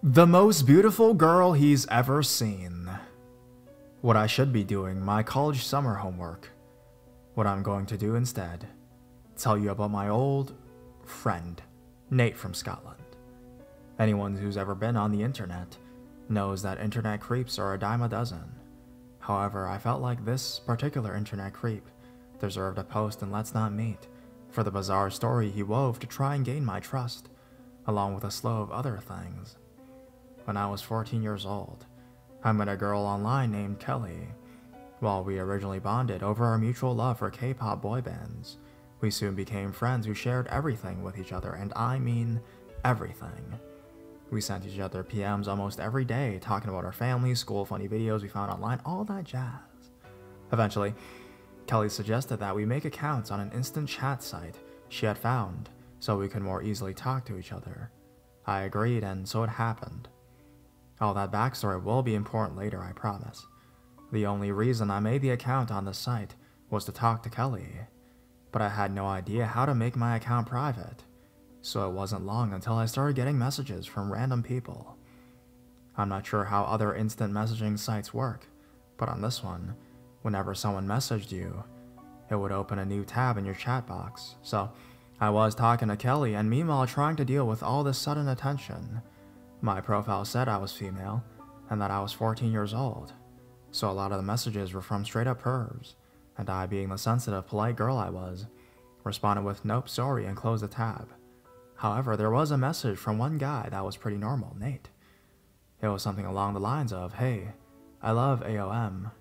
The most beautiful girl he's ever seen. What I should be doing, my college summer homework. What I'm going to do instead. Tell you about my old friend, Nate from Scotland. Anyone who's ever been on the internet knows that internet creeps are a dime a dozen. However, I felt like this particular internet creep deserved a post in Let's Not Meet for the bizarre story he wove to try and gain my trust, along with a slew of other things. When I was 14 years old, I met a girl online named Kelly. While we originally bonded over our mutual love for K-pop boy bands, we soon became friends who shared everything with each other, and I mean everything. We sent each other PMs almost every day, talking about our family, school, funny videos we found online, all that jazz. Eventually, Kelly suggested that we make accounts on an instant chat site she had found so we could more easily talk to each other. I agreed, and so it happened. All that backstory will be important later, I promise. The only reason I made the account on the site was to talk to Kelly, but I had no idea how to make my account private, so it wasn't long until I started getting messages from random people. I'm not sure how other instant messaging sites work, but on this one, whenever someone messaged you, it would open a new tab in your chat box. So I was talking to Kelly and meanwhile trying to deal with all this sudden attention. My profile said I was female and that I was 14 years old, so a lot of the messages were from straight up pervs, and I, being the sensitive, polite girl I was, responded with nope, sorry, and closed the tab. However, there was a message from one guy that was pretty normal, Nate. It was something along the lines of, hey, I love AOM.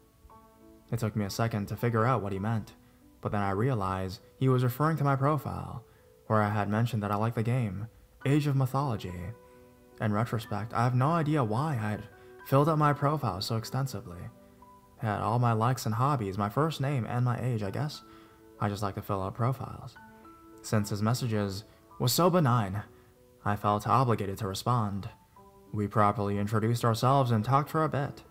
It took me a second to figure out what he meant, but then I realized he was referring to my profile, where I had mentioned that I liked the game, Age of Mythology. In retrospect, I have no idea why I had filled up my profile so extensively. It had all my likes and hobbies, my first name, and my age, I guess. I just like to fill out profiles. Since his messages was so benign, I felt obligated to respond. We properly introduced ourselves and talked for a bit.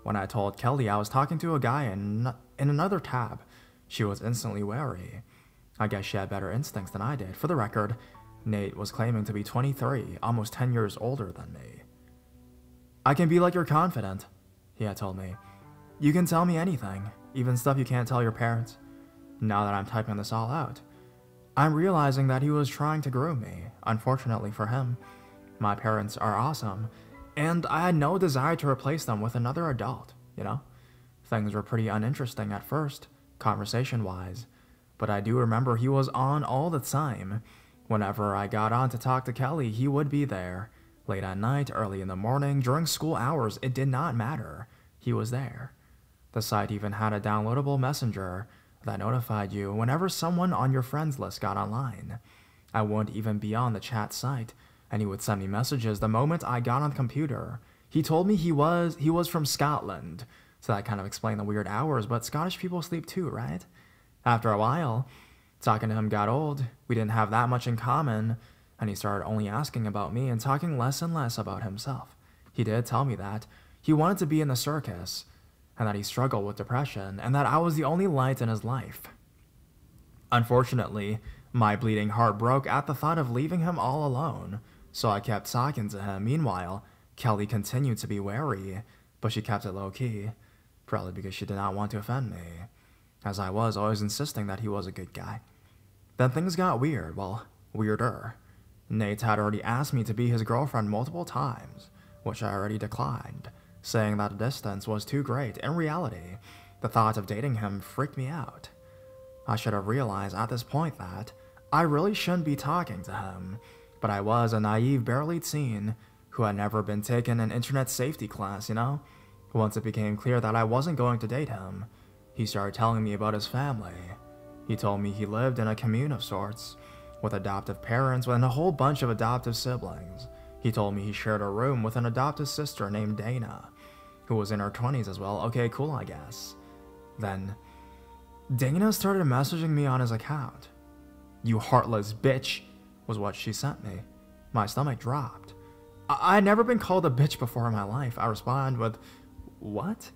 When I told Kelly I was talking to a guy in another tab, she was instantly wary. I guess she had better instincts than I did. For the record, Nate was claiming to be 23, almost 10 years older than me. I can be like your confidant, he had told me. You can tell me anything, even stuff you can't tell your parents. Now that I'm typing this all out, I'm realizing that he was trying to groom me. Unfortunately for him, my parents are awesome, and I had no desire to replace them with another adult, you know? Things were pretty uninteresting at first, conversation-wise, but I do remember he was on all the time. Whenever I got on to talk to Kelly, he would be there. Late at night, early in the morning, during school hours, it did not matter. He was there. The site even had a downloadable messenger that notified you whenever someone on your friends list got online. I wouldn't even be on the chat site, and he would send me messages the moment I got on the computer. He told me he was from Scotland, so that kind of explained the weird hours, but Scottish people sleep too, right? After a while, talking to him got old. We didn't have that much in common, and he started only asking about me and talking less and less about himself. He did tell me that he wanted to be in the circus, and that he struggled with depression, and that I was the only light in his life. Unfortunately, my bleeding heart broke at the thought of leaving him all alone, so I kept talking to him. Meanwhile, Kelly continued to be wary, but she kept it low-key, probably because she did not want to offend me, as I was always insisting that he was a good guy. Then things got weird, well, weirder. Nate had already asked me to be his girlfriend multiple times, which I already declined, saying that the distance was too great. In reality, the thought of dating him freaked me out. I should have realized at this point that I really shouldn't be talking to him, but I was a naive, barely teen who had never been taken an internet safety class, you know? Once it became clear that I wasn't going to date him, he started telling me about his family. He told me he lived in a commune of sorts, with adoptive parents and a whole bunch of adoptive siblings. He told me he shared a room with an adoptive sister named Dana, who was in her 20s as well. Okay, cool, I guess. Then, Dana started messaging me on his account. "You heartless bitch," was what she sent me. My stomach dropped. I had never been called a bitch before in my life. I responded with, "What?"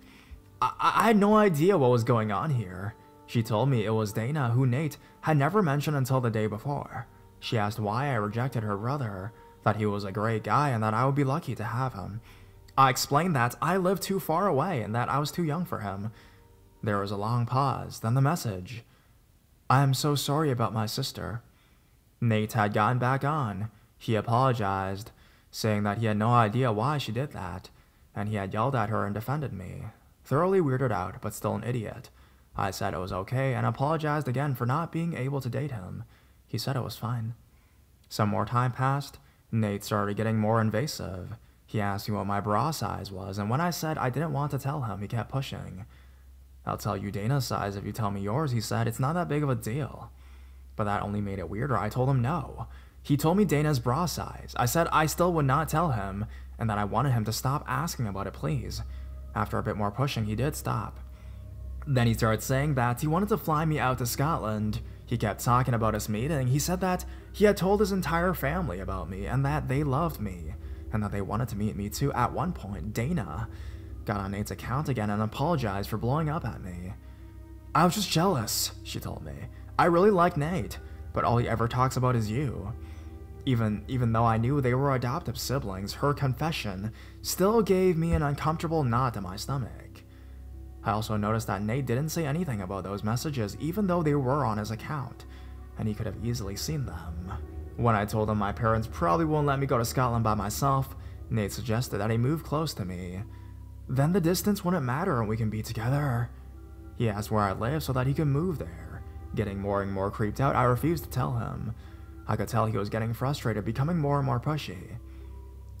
I had no idea what was going on here. She told me it was Dana, who Nate had never mentioned until the day before. She asked why I rejected her brother, that he was a great guy and that I would be lucky to have him. I explained that I lived too far away and that I was too young for him. There was a long pause, then the message. I am so sorry about my sister. Nate had gotten back on. He apologized, saying that he had no idea why she did that, and he had yelled at her and defended me. Thoroughly weirded out, but still an idiot. I said it was okay and apologized again for not being able to date him. He said it was fine. Some more time passed. Nate started getting more invasive. He asked me what my bra size was, and when I said I didn't want to tell him, he kept pushing. I'll tell you Dana's size if you tell me yours, he said. It's not that big of a deal. But that only made it weirder. I told him no. He told me Dana's bra size. I said I still would not tell him, and that I wanted him to stop asking about it, please. After a bit more pushing, he did stop. Then he started saying that he wanted to fly me out to Scotland. He kept talking about us meeting. He said that he had told his entire family about me and that they loved me and that they wanted to meet me too. At one point, Dana got on Nate's account again and apologized for blowing up at me. I was just jealous, she told me. I really like Nate, but all he ever talks about is you. Even though I knew they were adoptive siblings, her confession still gave me an uncomfortable knot in my stomach. I also noticed that Nate didn't say anything about those messages even though they were on his account, and he could have easily seen them. When I told him my parents probably won't let me go to Scotland by myself, Nate suggested that he move close to me. Then the distance wouldn't matter and we can be together. He asked where I live so that he could move there. Getting more and more creeped out, I refused to tell him. I could tell he was getting frustrated, becoming more and more pushy.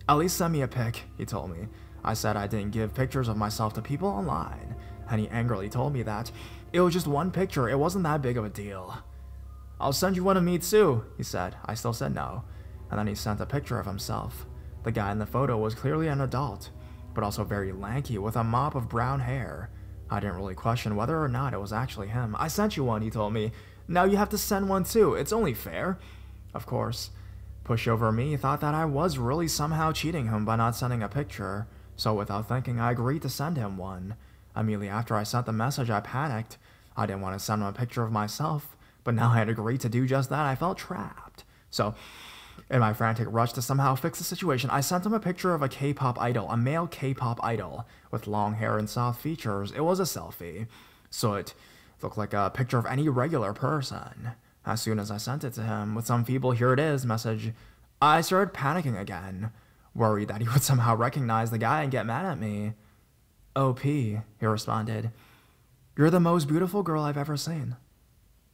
At least send me a pic, he told me. I said I didn't give pictures of myself to people online, and he angrily told me that it was just one picture, it wasn't that big of a deal. I'll send you one of me too, he said. I still said no, and then he sent a picture of himself. The guy in the photo was clearly an adult, but also very lanky with a mop of brown hair. I didn't really question whether or not it was actually him. I sent you one, he told me. Now you have to send one too, it's only fair. Of course, pushover me thought that I was really somehow cheating him by not sending a picture, so without thinking I agreed to send him one. Immediately after I sent the message, I panicked. I didn't want to send him a picture of myself, but now I had agreed to do just that. I felt trapped. So, in my frantic rush to somehow fix the situation, I sent him a picture of a K-pop idol, a male K-pop idol, with long hair and soft features. It was a selfie, so it looked like a picture of any regular person. As soon as I sent it to him, with some feeble "here it is" message, I started panicking again, worried that he would somehow recognize the guy and get mad at me. OP, he responded. You're the most beautiful girl I've ever seen.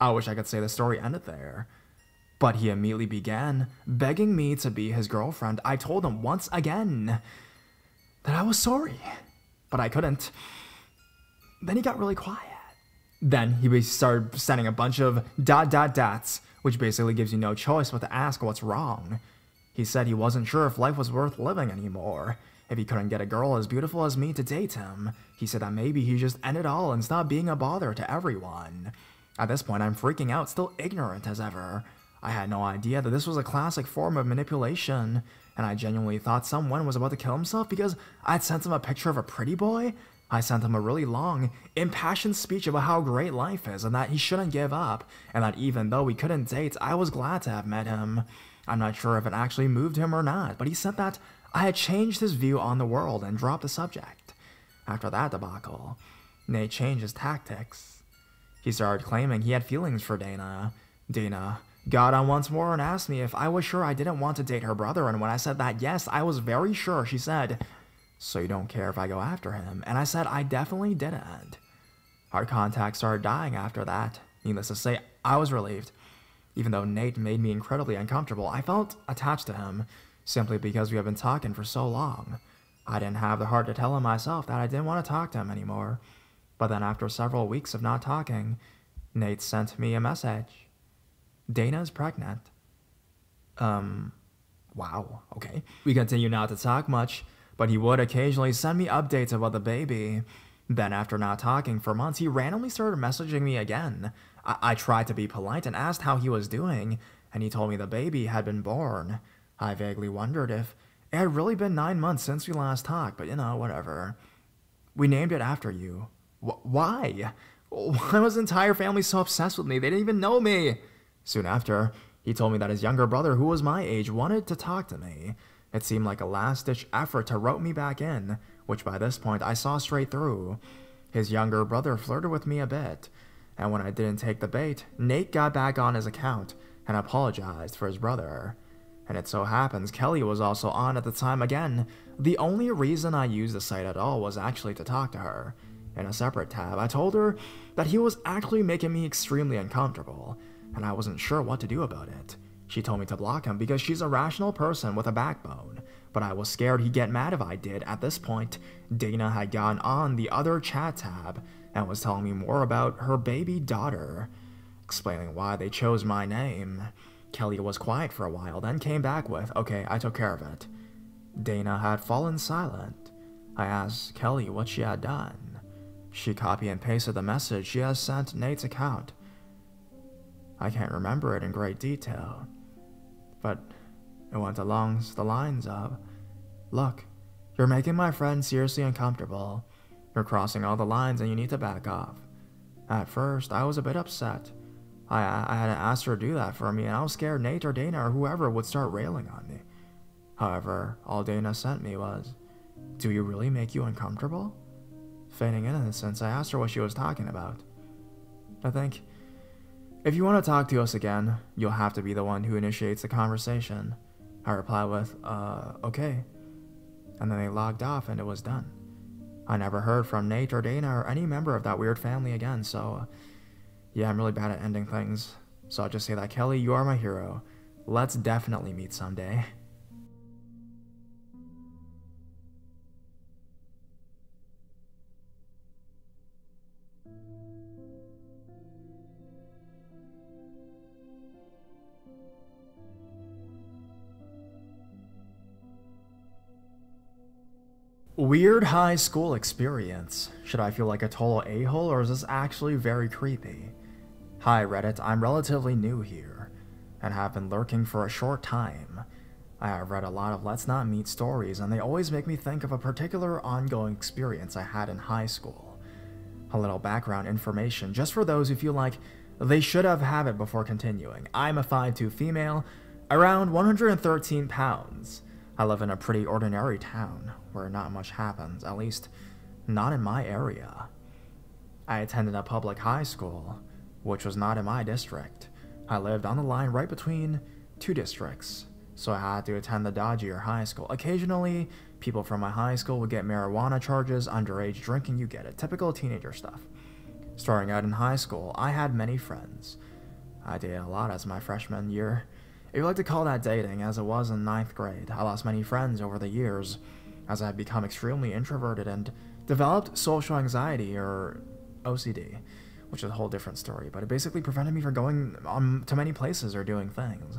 I wish I could say the story ended there. But he immediately began begging me to be his girlfriend. I told him once again that I was sorry, but I couldn't. Then he got really quiet. Then he started sending a bunch of ... dots, which basically gives you no choice but to ask what's wrong. He said he wasn't sure if life was worth living anymore, if he couldn't get a girl as beautiful as me to date him. He said that maybe he just end it all and stop being a bother to everyone. At this point, I'm freaking out, still ignorant as ever. I had no idea that this was a classic form of manipulation, and I genuinely thought someone was about to kill himself because I'd sent him a picture of a pretty boy. I sent him a really long, impassioned speech about how great life is and that he shouldn't give up, and that even though we couldn't date, I was glad to have met him. I'm not sure if it actually moved him or not, but he said that I had changed his view on the world and dropped the subject. After that debacle, Nate changed his tactics. He started claiming he had feelings for Dana. Dana got on once more and asked me if I was sure I didn't want to date her brother, and when I said that yes, I was very sure, she said, so you don't care if I go after him? And I said I definitely didn't. Our contact started dying after that. Needless to say, I was relieved. Even though Nate made me incredibly uncomfortable, I felt attached to him, simply because we had been talking for so long. I didn't have the heart to tell him myself that I didn't want to talk to him anymore. But then after several weeks of not talking, Nate sent me a message. Dana's pregnant. Wow, okay. We continue not to talk much, but he would occasionally send me updates about the baby. Then after not talking for months, he randomly started messaging me again. I tried to be polite and asked how he was doing, and he told me the baby had been born. I vaguely wondered if it had really been 9 months since we last talked, but whatever. We named it after you. Why? Why was the entire family so obsessed with me? They didn't even know me. Soon after, He told me that his younger brother, who was my age, wanted to talk to me. It seemed like a last-ditch effort to rope me back in, which by this point I saw straight through. His younger brother flirted with me a bit, and when I didn't take the bait, Nate got back on his account and apologized for his brother. And it so happens Kelly was also on at the time again. The only reason I used the site at all was actually to talk to her. In a separate tab, I told her that he was actually making me extremely uncomfortable, and I wasn't sure what to do about it. She told me to block him because she's a rational person with a backbone, but I was scared he'd get mad if I did. At this point, Dana had gotten on the other chat tab and was telling me more about her baby daughter, explaining why they chose my name. Kelly was quiet for a while, then came back with, "Okay, I took care of it." Dana had fallen silent. I asked Kelly what she had done. She copy and pasted the message she has sent Nate's account. I can't remember it in great detail, but it went along the lines of, "Look, you're making my friend seriously uncomfortable. You're crossing all the lines and you need to back off." At first, I was a bit upset. I hadn't asked her to do that for me, and I was scared Nate or Dana or whoever would start railing on me. However, all Dana sent me was, "Do you really make you uncomfortable?" Feigning innocence, I asked her what she was talking about. I think, "If you want to talk to us again, you'll have to be the one who initiates the conversation." I replied with, okay. And then they logged off and it was done. I never heard from Nate or Dana or any member of that weird family again, so yeah, I'm really bad at ending things. So I'll just say that, Kelly, you are my hero. Let's definitely meet someday. Weird high school experience. Should I feel like a total a-hole, or is this actually very creepy? Hi Reddit, I'm relatively new here, and have been lurking for a short time. I have read a lot of Let's Not Meet stories, and they always make me think of a particular ongoing experience I had in high school. A little background information, just for those who feel like they should have it before continuing. I'm a 5'2" female, around 113 pounds. I live in a pretty ordinary town, where not much happens, at least not in my area. I attended a public high school, which was not in my district. I lived on the line right between two districts, so I had to attend the dodgier high school. Occasionally, people from my high school would get marijuana charges, underage drinking, you get it, typical teenager stuff. Starting out in high school, I had many friends. I dated a lot as my freshman year. If you like to call that dating, as it was in 9th grade. I lost many friends over the years, as I had become extremely introverted and developed social anxiety, or OCD, which is a whole different story, but it basically prevented me from going to many places or doing things.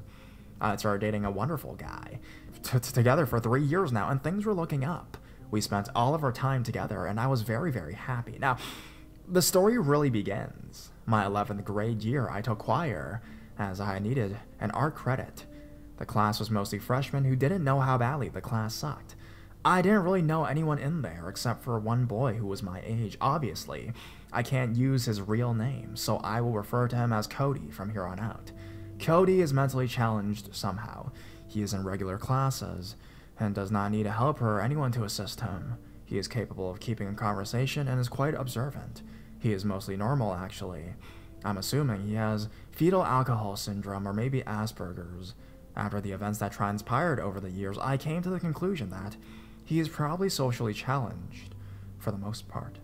I started dating a wonderful guy, together for 3 years now, and things were looking up. We spent all of our time together, and I was very, very happy. Now, the story really begins. My 11th grade year, I took choir, as I needed an art credit. The class was mostly freshmen who didn't know how badly the class sucked. I didn't really know anyone in there except for one boy who was my age. Obviously, I can't use his real name, so I will refer to him as Cody from here on out. Cody is mentally challenged somehow. He is in regular classes and does not need a helper or anyone to assist him. He is capable of keeping a conversation and is quite observant. He is mostly normal, actually. I'm assuming he has fetal alcohol syndrome or maybe Asperger's. After the events that transpired over the years, I came to the conclusion that he is probably socially challenged, for the most part.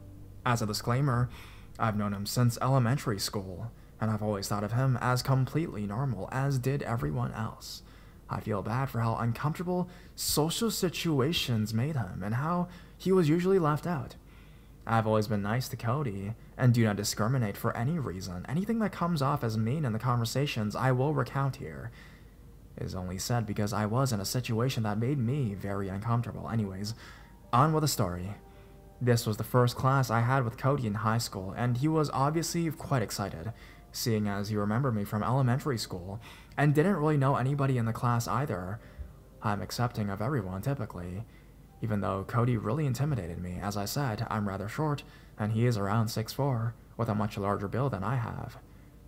As a disclaimer, I've known him since elementary school, and I've always thought of him as completely normal, as did everyone else. I feel bad for how uncomfortable social situations made him, and how he was usually left out. I've always been nice to Cody, and do not discriminate for any reason. Anything that comes off as mean in the conversations I will recount here is only said because I was in a situation that made me very uncomfortable. Anyways, on with the story. This was the first class I had with Cody in high school, and he was obviously quite excited, seeing as he remembered me from elementary school, and didn't really know anybody in the class either. I'm accepting of everyone, typically. Even though Cody really intimidated me. As I said, I'm rather short, and he is around 6'4", with a much larger build than I have.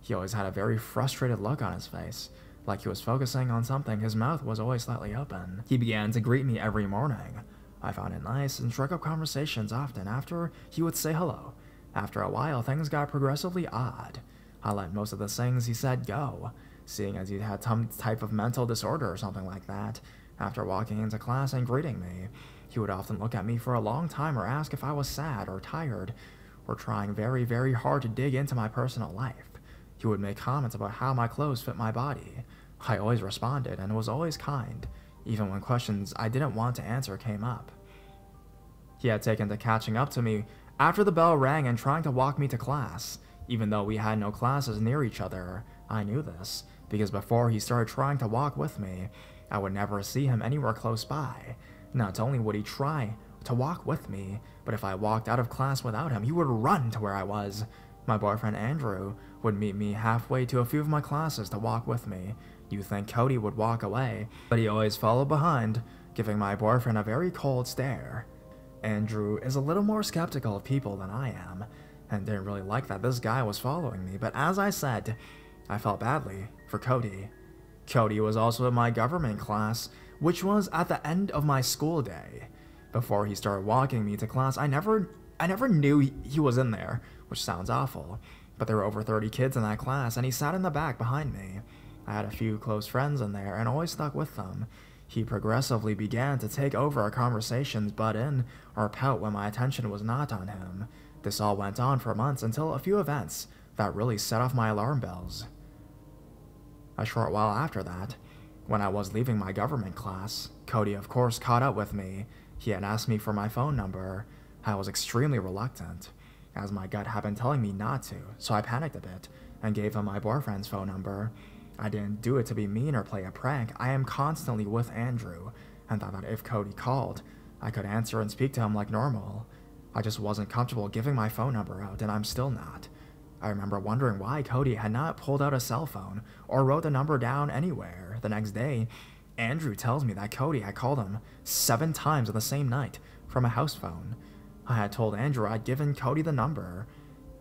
He always had a very frustrated look on his face. like he was focusing on something. His mouth was always slightly open. He began to greet me every morning. I found it nice and struck up conversations often after he would say hello. After a while, things got progressively odd. I let most of the things he said go, seeing as he had some type of mental disorder or something like that. After walking into class and greeting me, he would often look at me for a long time or ask if I was sad or tired, or trying very, very hard to dig into my personal life. He would make comments about how my clothes fit my body. I always responded and was always kind, even when questions I didn't want to answer came up. He had taken to catching up to me after the bell rang and trying to walk me to class. Even though we had no classes near each other, I knew this, because before he started trying to walk with me, I would never see him anywhere close by. Not only would he try to walk with me, but if I walked out of class without him, he would run to where I was. My boyfriend Andrew would meet me halfway to a few of my classes to walk with me. You'd think Cody would walk away, but he always followed behind, giving my boyfriend a very cold stare. Andrew is a little more skeptical of people than I am, and didn't really like that this guy was following me, but as I said, I felt badly for Cody. Cody was also in my government class, which was at the end of my school day. Before he started walking me to class, I never knew he was in there, which sounds awful, but there were over 30 kids in that class, and he sat in the back behind me. I had a few close friends in there, and always stuck with them. He progressively began to take over our conversations, butt in, or pout when my attention was not on him. This all went on for months until a few events that really set off my alarm bells. A short while after that, when I was leaving my government class, Cody of course caught up with me. He had asked me for my phone number. I was extremely reluctant, as my gut had been telling me not to, so I panicked a bit and gave him my boyfriend's phone number. I didn't do it to be mean or play a prank. I am constantly with Andrew, and thought that if Cody called, I could answer and speak to him like normal. I just wasn't comfortable giving my phone number out, and I'm still not. I remember wondering why Cody had not pulled out a cell phone or wrote the number down anywhere. The next day, Andrew tells me that Cody had called him 7 times on the same night from a house phone. I had told Andrew I'd given Cody the number,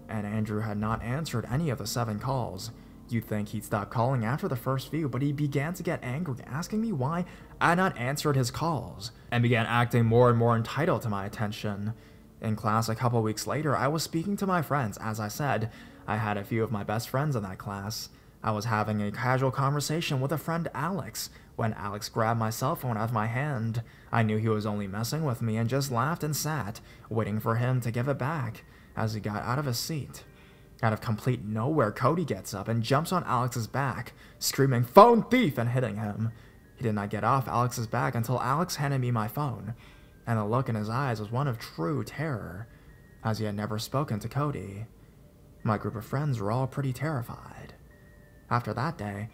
and Andrew had not answered any of the 7 calls. You'd think he'd stop calling after the first few, but he began to get angry, asking me why I had not answered his calls, and began acting more and more entitled to my attention. In class a couple weeks later, I was speaking to my friends. As I said, I had a few of my best friends in that class. I was having a casual conversation with a friend Alex, when Alex grabbed my cell phone out of my hand. I knew he was only messing with me and just laughed and sat, waiting for him to give it back, as he got out of his seat. Out of complete nowhere, Cody gets up and jumps on Alex's back, screaming, "Phone thief!" and hitting him. He did not get off Alex's back until Alex handed me my phone, and the look in his eyes was one of true terror, as he had never spoken to Cody. My group of friends were all pretty terrified. After that day,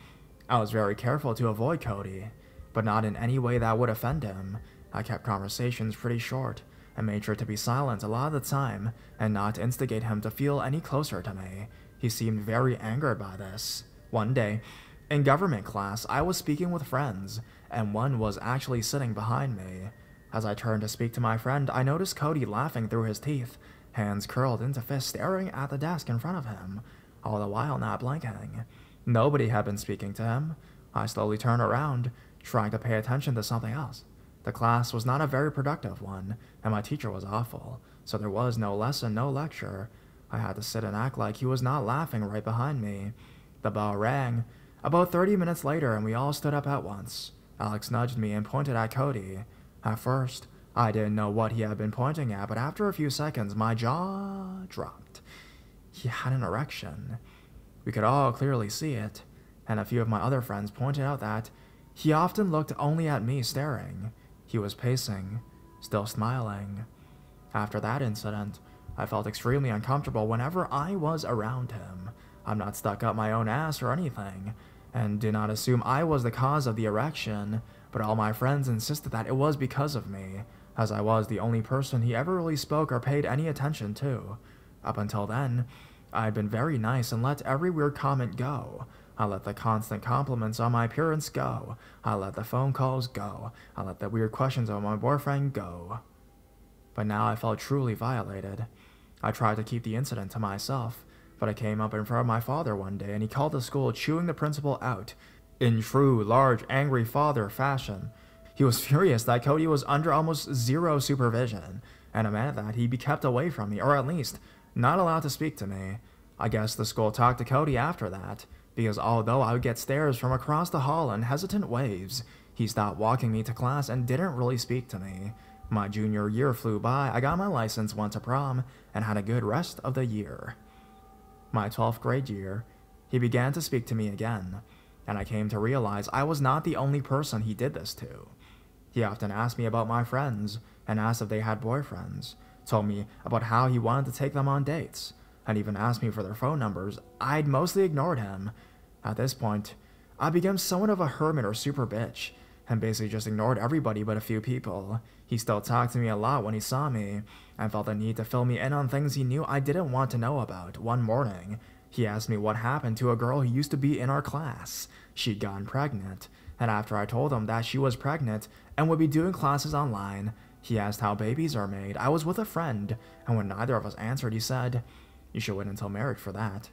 I was very careful to avoid Cody, but not in any way that would offend him. I kept conversations pretty short, and made sure to be silent a lot of the time, and not instigate him to feel any closer to me. He seemed very angered by this. One day, in government class, I was speaking with friends, and one was actually sitting behind me. As I turned to speak to my friend, I noticed Cody laughing through his teeth, hands curled into fists, staring at the desk in front of him, all the while not blinking. Nobody had been speaking to him. I slowly turned around, trying to pay attention to something else. The class was not a very productive one, and my teacher was awful, so there was no lesson, no lecture. I had to sit and act like he was not laughing right behind me. The bell rang about 30 minutes later, and we all stood up at once. Alex nudged me and pointed at Cody. At first, I didn't know what he had been pointing at, but after a few seconds, my jaw dropped. He had an erection. We could all clearly see it, and a few of my other friends pointed out that he often looked only at me staring. He was pacing, still smiling. After that incident, I felt extremely uncomfortable whenever I was around him. I'm not stuck up my own ass or anything, and do not assume I was the cause of the erection, but all my friends insisted that it was because of me, as I was the only person he ever really spoke or paid any attention to. Up until then, I'd been very nice and let every weird comment go. I let the constant compliments on my appearance go. I let the phone calls go. I let the weird questions on my boyfriend go. But now I felt truly violated. I tried to keep the incident to myself, but it came up in front of my father one day, and he called the school, chewing the principal out. In true, large, angry father fashion, he was furious that Cody was under almost zero supervision, and demanded that he be kept away from me, or at least not allowed to speak to me. I guess the school talked to Cody after that, because although I would get stares from across the hall in hesitant waves, he stopped walking me to class and didn't really speak to me. My junior year flew by, I got my license, went to prom, and had a good rest of the year. My 12th grade year, he began to speak to me again, and I came to realize I was not the only person he did this to. He often asked me about my friends, and asked if they had boyfriends, told me about how he wanted to take them on dates, and even asked me for their phone numbers. I'd mostly ignored him. At this point, I became somewhat of a hermit or super bitch, and basically just ignored everybody but a few people. He still talked to me a lot when he saw me, and felt the need to fill me in on things he knew I didn't want to know about. One morning, he asked me what happened to a girl who used to be in our class. She'd gotten pregnant, and after I told him that she was pregnant and would be doing classes online, he asked how babies are made. I was with a friend, and when neither of us answered, he said, "You should wait until marriage for that."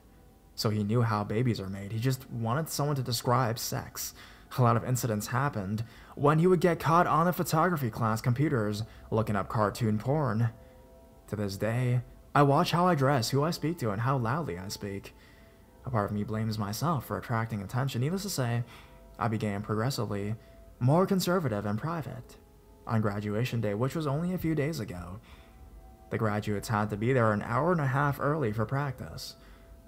So he knew how babies are made. He just wanted someone to describe sex. A lot of incidents happened when he would get caught on the photography class computers looking up cartoon porn. To this day, I watch how I dress, who I speak to, and how loudly I speak. A part of me blames myself for attracting attention. Needless to say, I became progressively more conservative and private. On graduation day, which was only a few days ago, the graduates had to be there an hour and a half early for practice.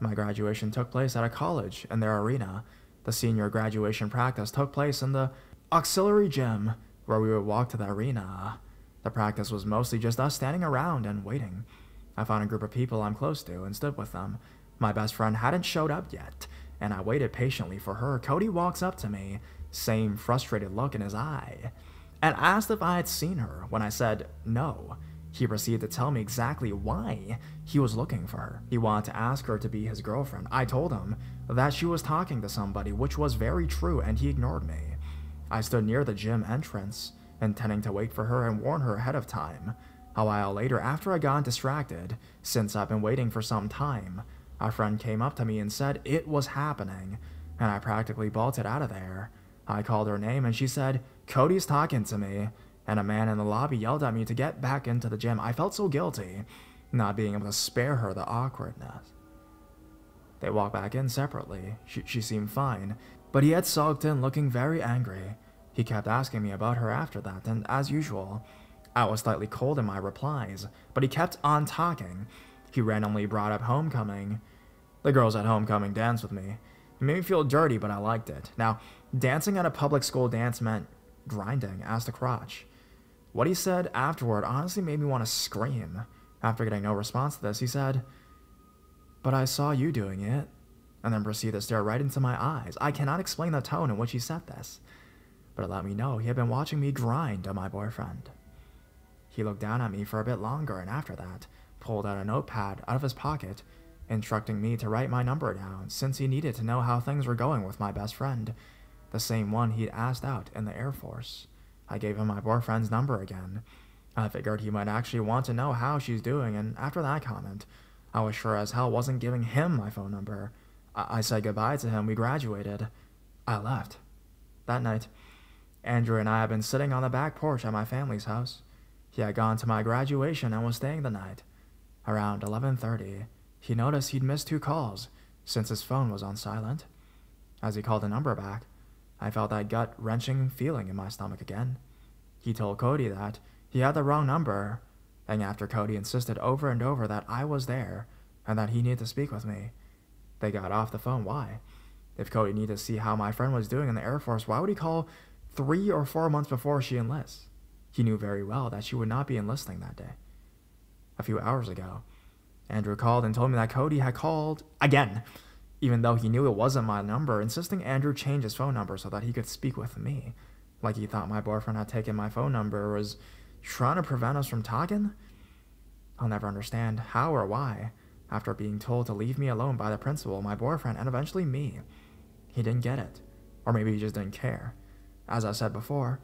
My graduation took place at a college in their arena. The senior graduation practice took place in the auxiliary gym, where we would walk to the arena. The practice was mostly just us standing around and waiting. I found a group of people I'm close to and stood with them. My best friend hadn't showed up yet, and I waited patiently for her. Cody walks up to me, same frustrated look in his eye, and asked if I had seen her. When I said no, he proceeded to tell me exactly why he was looking for her. He wanted to ask her to be his girlfriend. I told him that she was talking to somebody, which was very true, and he ignored me. I stood near the gym entrance, intending to wait for her and warn her ahead of time. A while later, after I got distracted, since I've been waiting for some time, a friend came up to me and said it was happening, and I practically bolted out of there. I called her name, and she said, "Cody's talking to me," and a man in the lobby yelled at me to get back into the gym. I felt so guilty, not being able to spare her the awkwardness. They walked back in separately. She seemed fine, but he had sulked in, looking very angry. He kept asking me about her after that, and as usual, I was slightly cold in my replies, but he kept on talking. He randomly brought up homecoming. The girls at homecoming danced with me. It made me feel dirty, but I liked it. Now, dancing at a public school dance meant grinding ass to crotch. What he said afterward honestly made me want to scream. After getting no response to this, he said, "But I saw you doing it," and then proceeded to stare right into my eyes. I cannot explain the tone in which he said this, but it let me know he had been watching me grind on my boyfriend. He looked down at me for a bit longer, and after that, pulled out a notepad out of his pocket, instructing me to write my number down, since he needed to know how things were going with my best friend, the same one he'd asked out in the Air Force. I gave him my boyfriend's number again. I figured he might actually want to know how she's doing, and after that comment, I was sure as hell wasn't giving him my phone number. I said goodbye to him. We graduated. I left. That night, Andrew and I had been sitting on the back porch at my family's house. He had gone to my graduation and was staying the night. Around 11:30, he noticed he'd missed 2 calls since his phone was on silent. As he called the number back, I felt that gut-wrenching feeling in my stomach again. He told Cody that he had the wrong number, and after Cody insisted over and over that I was there and that he needed to speak with me, they got off the phone. Why? If Cody needed to see how my friend was doing in the Air Force, why would he call 3 or 4 months before she enlists? He knew very well that she would not be enlisting that day. A few hours ago, Andrew called and told me that Cody had called again, even though he knew it wasn't my number, insisting Andrew change his phone number so that he could speak with me. Like he thought my boyfriend had taken my phone number or was trying to prevent us from talking? I'll never understand how or why, after being told to leave me alone by the principal, my boyfriend, and eventually me, he didn't get it. Or maybe he just didn't care. As I said before,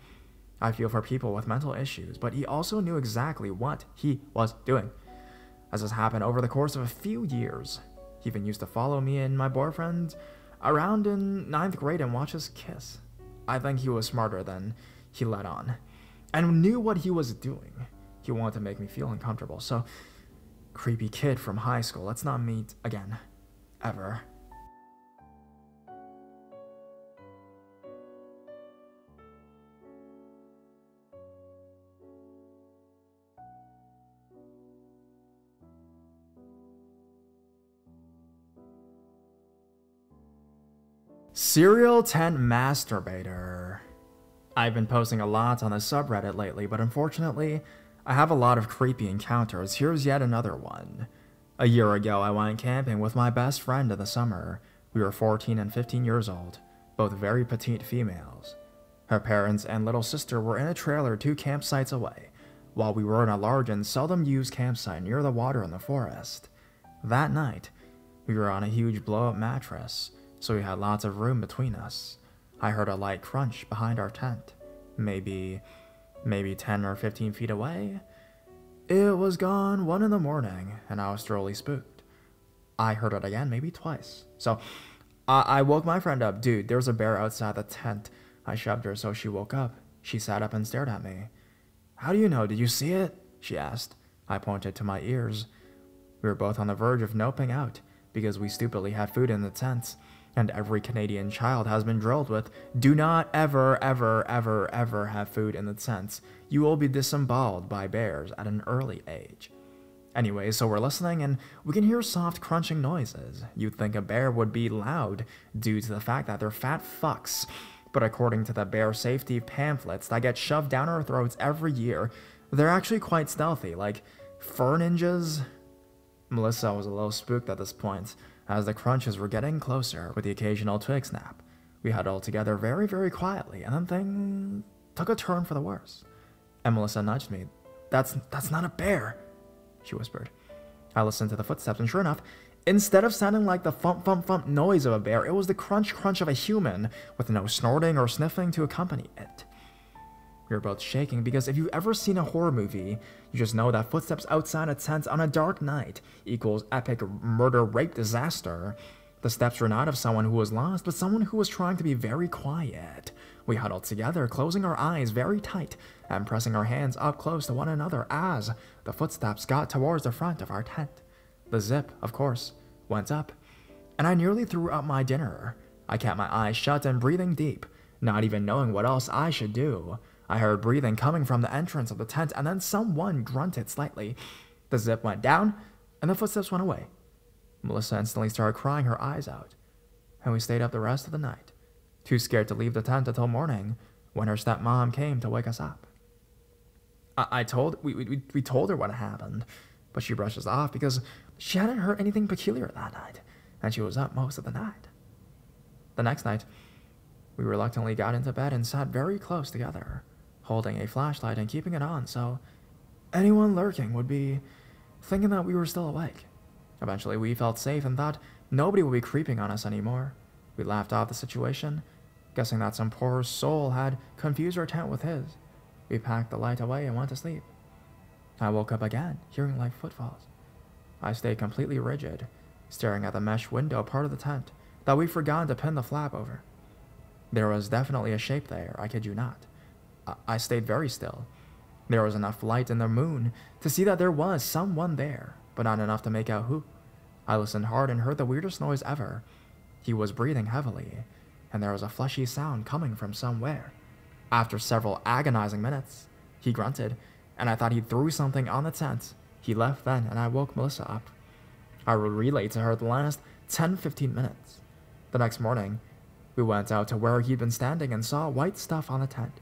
I feel for people with mental issues, but he also knew exactly what he was doing. As this happened over the course of a few years, he even used to follow me and my boyfriend around in ninth grade and watch us kiss. I think he was smarter than he let on, and knew what he was doing. He wanted to make me feel uncomfortable, so creepy kid from high school, let's not meet again. Ever. Serial tent masturbator. I've been posting a lot on the subreddit lately, but unfortunately, I have a lot of creepy encounters. Here's yet another one. A year ago, I went camping with my best friend in the summer. We were 14 and 15 years old, both very petite females. Her parents and little sister were in a trailer 2 campsites away, while we were in a large and seldom used campsite near the water in the forest. That night, we were on a huge blow-up mattress, so we had lots of room between us. I heard a light crunch behind our tent, maybe 10 or 15 feet away. It was gone 1 in the morning, and I was thoroughly spooked. I heard it again, maybe twice. So I woke my friend up. Dude, there's a bear outside the tent. I shoved her so she woke up. She sat up and stared at me. How do you know? Did you see it? She asked. I pointed to my ears. We were both on the verge of noping out, because we stupidly had food in the tent. And every Canadian child has been drilled with, do not ever, ever, ever, ever have food in the tent. You will be disemboweled by bears at an early age. Anyway, so we're listening and we can hear soft crunching noises. You'd think a bear would be loud due to the fact that they're fat fucks. But according to the bear safety pamphlets that get shoved down our throats every year, they're actually quite stealthy, like fur ninjas. Melissa was a little spooked at this point, as the crunches were getting closer with the occasional twig snap. We huddled together very, very quietly, and then things took a turn for the worse. And Melissa nudged me. That's not a bear, she whispered. I listened to the footsteps, and sure enough, instead of sounding like the thump thump thump noise of a bear, it was the crunch crunch of a human, with no snorting or sniffing to accompany it. We were both shaking, because if you've ever seen a horror movie, you just know that footsteps outside a tent on a dark night equals epic murder-rape disaster. The steps were not of someone who was lost, but someone who was trying to be very quiet. We huddled together, closing our eyes very tight, and pressing our hands up close to one another as the footsteps got towards the front of our tent. The zip, of course, went up, and I nearly threw up my dinner. I kept my eyes shut and breathing deep, not even knowing what else I should do. I heard breathing coming from the entrance of the tent, and then someone grunted slightly. The zip went down, and the footsteps went away. Melissa instantly started crying her eyes out, and we stayed up the rest of the night, too scared to leave the tent until morning, when her stepmom came to wake us up. We told her what had happened, but she brushed us off because she hadn't heard anything peculiar that night, and she was up most of the night. The next night, we reluctantly got into bed and sat very close together, holding a flashlight and keeping it on so anyone lurking would be thinking that we were still awake. Eventually, we felt safe and thought nobody would be creeping on us anymore. We laughed off the situation, guessing that some poor soul had confused our tent with his. We packed the light away and went to sleep. I woke up again, hearing light footfalls. I stayed completely rigid, staring at the mesh window part of the tent that we'd forgotten to pin the flap over. There was definitely a shape there, I kid you not. I stayed very still. There was enough light in the moon to see that there was someone there, but not enough to make out who. I listened hard and heard the weirdest noise ever. He was breathing heavily, and there was a fleshy sound coming from somewhere. After several agonizing minutes, he grunted, and I thought he threw something on the tent. He left then, and I woke Melissa up. I relayed to her the last 10-15 minutes. The next morning, we went out to where he'd been standing and saw white stuff on the tent.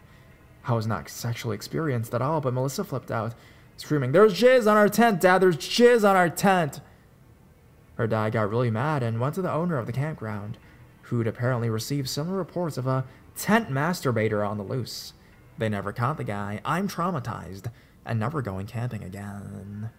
I was not sexually experienced at all, but Melissa flipped out, screaming, "There's jizz on our tent, Dad! There's jizz on our tent!" Her dad got really mad and went to the owner of the campground, who'd apparently received similar reports of a tent masturbator on the loose. They never caught the guy. I'm traumatized and never going camping again.